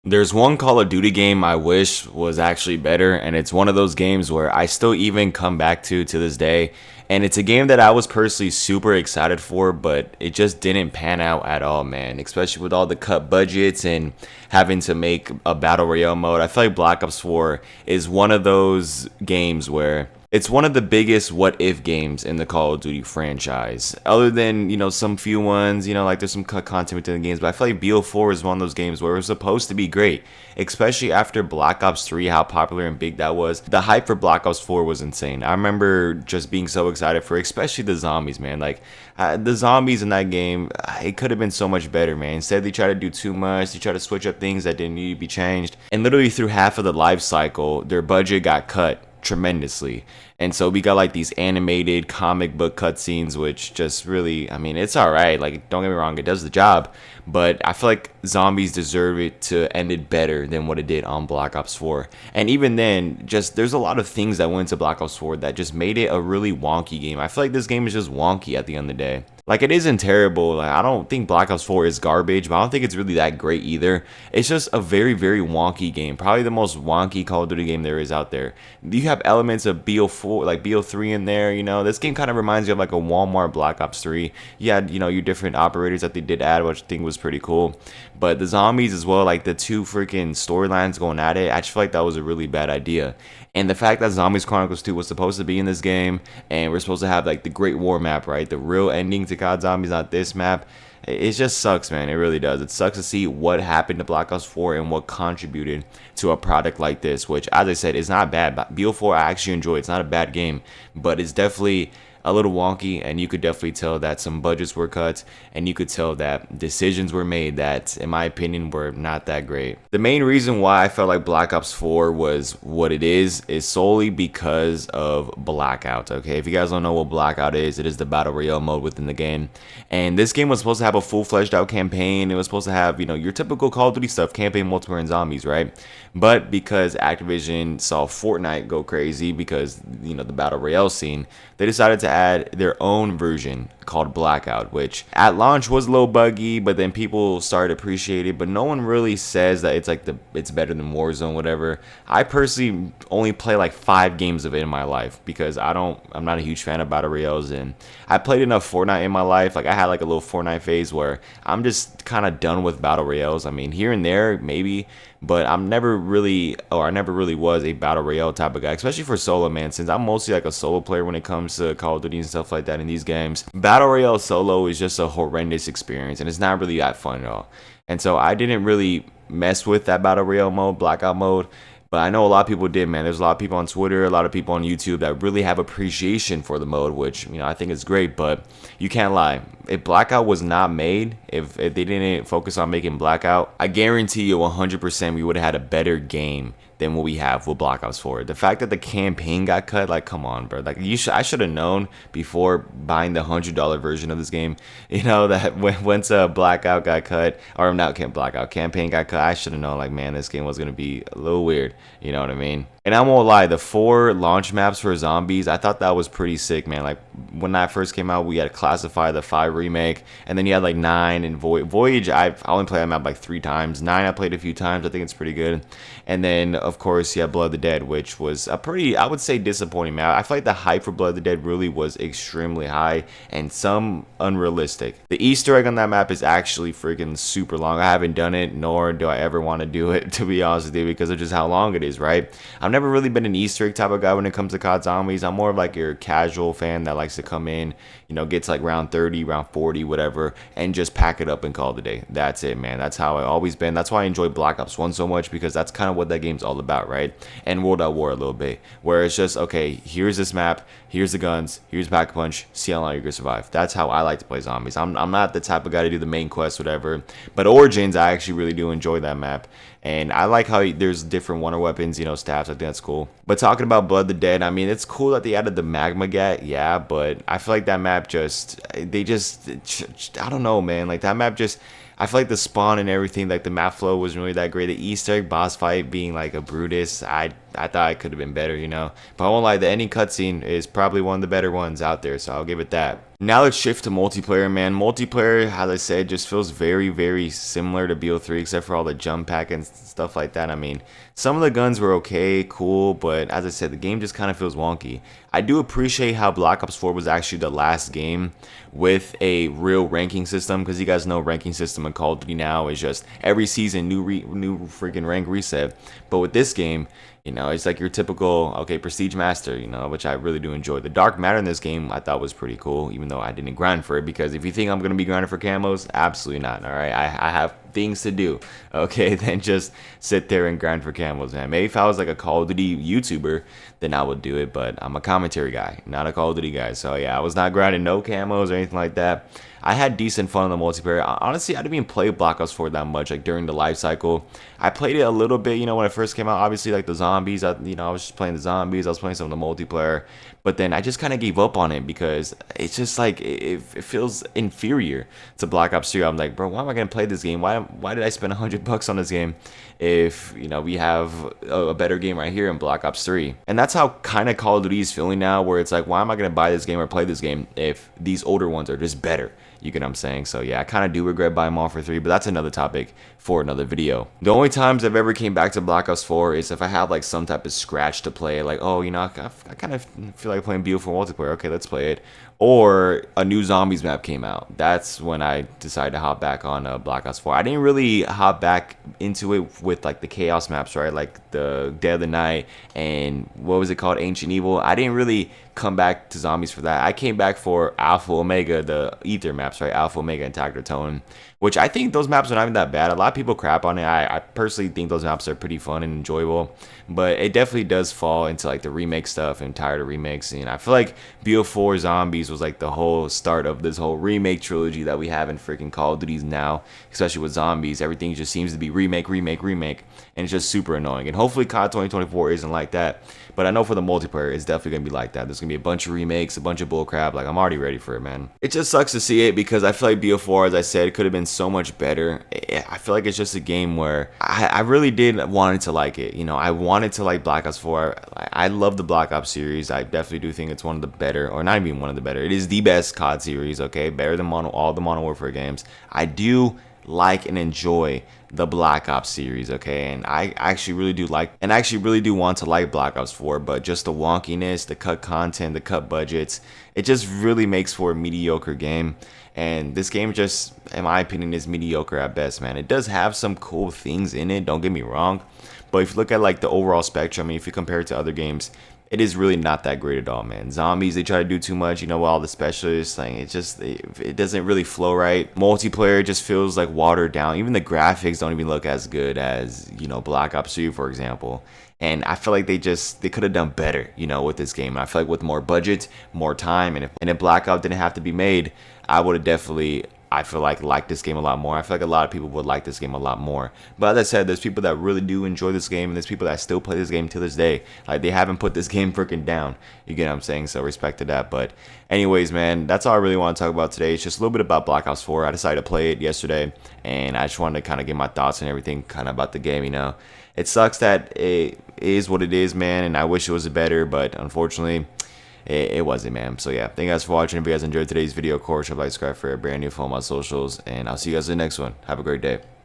There's one Call of Duty game I wish was actually better, and it's one of those games where I still even come back to this day. And it's a game that I was personally super excited for, but it just didn't pan out at all, man. Especially with all the cut budgets and having to make a battle royale mode. I feel like Black Ops 4 is one of those games where it's one of the biggest what if games in the Call of Duty franchise. Other than, some few ones, like there's some cut content within the games, but I feel like BO4 is one of those games where it was supposed to be great, especially after Black Ops 3, how popular and big that was. The hype for Black Ops 4 was insane. I remember just being so excited for especially the zombies, man. Like, the zombies in that game, it could have been so much better, man. Instead, they try to do too much. They try to switch up things that didn't need to be changed. And literally through half of the life cycle, their budget got cut tremendously. And so we got like these animated comic book cutscenes, which just really, I mean, it's all right. Like, don't get me wrong, it does the job. But I feel like zombies deserve it to end it better than what it did on Black Ops 4. And even then, just there's a lot of things that went into Black Ops 4 that just made it a really wonky game. I feel like this game is just wonky at the end of the day. Like, it isn't terrible. Like, I don't think Black Ops 4 is garbage, but I don't think it's really that great either. It's just a very, very wonky game. Probably the most wonky Call of Duty game there is out there. You have elements of BO4, like BO3 in there, This game kind of reminds you of like a Walmart Black Ops 3. You had, your different operators that they did add, which I think was pretty cool. But the zombies as well, like the two freaking storylines going at it, I just feel like that was a really bad idea. And the fact that Zombies Chronicles 2 was supposed to be in this game, and we're supposed to have like the Great War map, right? The real ending to COD Zombies, not this map. It just sucks, man. It really does. It sucks to see what happened to Black Ops 4 and what contributed to a product like this, which, as I said, is not bad. BO4 I actually enjoy. It's not a bad game, but it's definitely a little wonky, and you could definitely tell that some budgets were cut, and you could tell that decisions were made that, in my opinion, were not that great. The main reason why I felt like Black Ops 4 was what it is solely because of Blackout. Okay, if you guys don't know what Blackout is, it is the battle royale mode within the game, and this game was supposed to have a full-fledged out campaign. It was supposed to have, your typical Call of Duty stuff, campaign, multiplayer, and zombies, right? But because Activision saw Fortnite go crazy because, the battle royale scene, they decided to add their own version called Blackout, which at launch was a little buggy, but then people started to appreciate it. But no one really says that it's better than Warzone, whatever. I personally only play like 5 games of it in my life because I'm not a huge fan of battle royales, and I played enough Fortnite in my life. Like, I had like a little Fortnite phase where I'm just kind of done with battle royales. I mean, here and there maybe, but I never really was a battle royale type of guy, especially for solo, man, since I'm mostly like a solo player when it comes to Call of Duty and stuff like that in these games. Battle royale solo is just a horrendous experience, and it's not really that fun at all. And so I didn't really mess with that battle royale mode, Blackout mode. But I know a lot of people did, man. There's a lot of people on Twitter, a lot of people on YouTube that really have appreciation for the mode, which, I think is great. But you can't lie. If Blackout was not made, if they didn't focus on making Blackout, I guarantee you 100% we would have had a better game than what we have with Black Ops 4. The fact that the campaign got cut, like, come on, bro. Like, I should have known before buying the $100 version of this game, that once Blackout got cut, or not Blackout, campaign got cut, I should have known, like, man, this game was going to be a little weird. You know what I mean? And I won't lie, the 4 launch maps for zombies, I thought that was pretty sick, man. Like, when that first came out, we had Classify, the 5 remake, and then you had like 9 and Voyage. I only played that map like 3 times. 9 I played a few times. I think it's pretty good. And then, of course, you had Blood of the Dead, which was a pretty, I would say, disappointing map. I feel like the hype for Blood of the Dead really was extremely high and some unrealistic. The Easter egg on that map is actually freaking super long. I haven't done it, nor do I ever want to do it, to be honest with you, because of just how long it is, right? I've never really been an Easter egg type of guy when it comes to COD Zombies. I'm more of like your casual fan that likes to come in, gets like round 30, round 40, whatever, and just pack it up and call it a day. That's it, man. That's how I've always been. That's why I enjoy Black Ops 1 so much, because that's kind of what that game's all about, right? And World at War a little bit, where it's just, okay, here's this map, here's the guns, here's Pack a Punch, see how long you're gonna survive. That's how I like to play zombies. I'm not the type of guy to do the main quest, whatever. But Origins, I actually really do enjoy that map. And I like how there's different wonder weapons, stats. I think that's cool. But talking about Blood of the Dead, I mean, it's cool that they added the magma gat, yeah, but I feel like that map I don't know, man. Like, that map just, I feel like the spawn and everything, like the map flow wasn't really that great. The Easter egg boss fight being like a Brutus, I thought it could have been better, you know. But I won't lie, the ending cutscene is probably one of the better ones out there, so I'll give it that. Now let's shift to multiplayer, man. Multiplayer, as I said, just feels very, very similar to BO3, except for all the jump pack and stuff like that. I mean, some of the guns were okay, cool, but as I said, the game just kind of feels wonky. I do appreciate how Black Ops 4 was actually the last game with a real ranking system, because you guys know ranking system in Call of Duty now is just every season new freaking rank reset. But with this game, you know, it's like your typical, okay, Prestige Master, you know, which I really do enjoy. The Dark Matter in this game I thought was pretty cool, even though I didn't grind for it, because if you think I'm going to be grinding for camos, absolutely not, all right? I have things to do, okay, than just sit there and grind for camos, man. Maybe if I was like a Call of Duty YouTuber, then I would do it, but I'm a commentary guy, not a Call of Duty guy. So yeah, I was not grinding no camos or anything like that. I had decent fun on the multiplayer. Honestly, I didn't even play Black Ops 4 that much, like during the life cycle. I played it a little bit, you know, when it first came out. Obviously, like the zombies, I was just playing the zombies. I was playing some of the multiplayer. But then I just kind of gave up on it because it's just like, it feels inferior to Black Ops 3. I'm like, bro, why am I going to play this game? Why did I spend $100 on this game if, you know, we have a better game right here in Black Ops 3? And that's how kind of Call of Duty is feeling now, where it's like, why am I going to buy this game or play this game if these older ones are just better? You get what I'm saying? So yeah, I kind of do regret buying Modern Warfare 3, but that's another topic for another video. The only times I've ever came back to Black Ops 4 is if I have like some type of scratch to play, like, oh, you know, I kind of feel like playing beautiful multiplayer. Okay, let's play it. Or a new zombies map came out. That's when I decided to hop back on Black Ops 4. I didn't really hop back into it with like the chaos maps, right? Like the Dead of the Night and what was it called, Ancient Evil. I didn't really come back to zombies for that. I came back for Alpha Omega, the Ether maps, right? Alpha Omega and Tactical Tone, which I think those maps are not even that bad. A lot of people crap on it. I personally think those maps are pretty fun and enjoyable, but it definitely does fall into like the remake stuff, and tired of remakes. And I feel like BO4 Zombies was like the whole start of this whole remake trilogy that we have in freaking Call of Duties now, especially with zombies. Everything just seems to be remake, and it's just super annoying. And hopefully COD 2024 isn't like that, but I know for the multiplayer, it's definitely gonna be like that. There's gonna be a bunch of remakes, a bunch of bullcrap. Like, I'm already ready for it, man. It just sucks to see it because I feel like BO4, as I said, could have been so much better. I feel like it's just a game where I really did wanted to like it. You know, I wanted to like Black Ops 4. I love the Black Ops series. I definitely do think it's one of the better, or not even one of the better. It is the best COD series, okay? Better than all the Modern Warfare games. I do like and enjoy the Black Ops series, okay? And I actually really do like, and I actually really do want to like Black Ops 4, but just the wonkiness, the cut content, the cut budgets, it just really makes for a mediocre game. And this game just, in my opinion, is mediocre at best, man. It does have some cool things in it, don't get me wrong, but if you look at like the overall spectrum, I mean, if you compare it to other games, it is really not that great at all, man. Zombies, they try to do too much, you know, all the specialists, like, it doesn't really flow right. Multiplayer just feels like watered down. Even the graphics don't even look as good as, you know, Black Ops 2, for example. And I feel like they could have done better, you know, with this game. And I feel like with more budget, more time, and if Black Ops didn't have to be made, I would have definitely, I feel like this game a lot more. I feel like a lot of people would like this game a lot more. But as I said, there's people that really do enjoy this game, and there's people that still play this game to this day. Like, they haven't put this game freaking down. You get what I'm saying? So respect to that. But anyways, man, that's all I really want to talk about today. It's just a little bit about Black Ops 4. I decided to play it yesterday, and I just wanted to kind of get my thoughts and everything kind of about the game, you know. It sucks that it is what it is, man, and I wish it was better, but unfortunately, it wasn't, man. So yeah, thank you guys for watching. If you guys enjoyed today's video, of course, like, subscribe for a brand new for all my socials, and I'll see you guys in the next one. Have a great day.